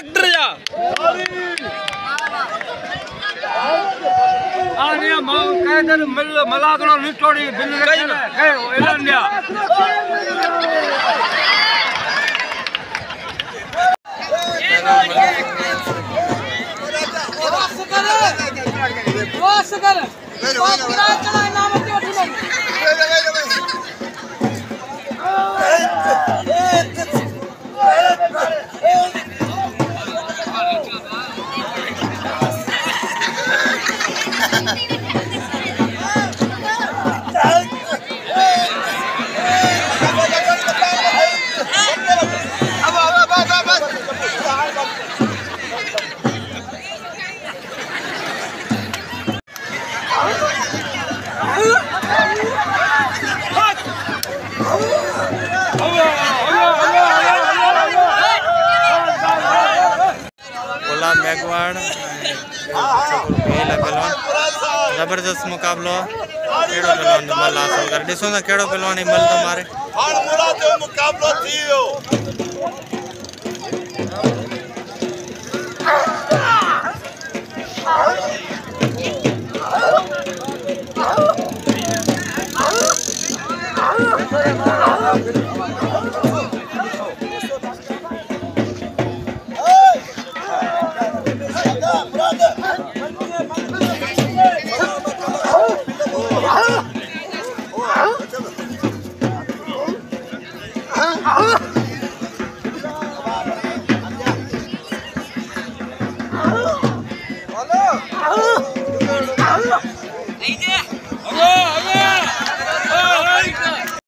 Tractor जा आने मां कायदे मलागणो निटोड़ी बिल के एलन दिया बस कर मेघवाड़ जबरदस्त मुकाबलो केड़ो पहलवान मल हासिल कर दिसो ना केड़ो पहलवान मल तुम्हारे मुकाबलो थियो Huh?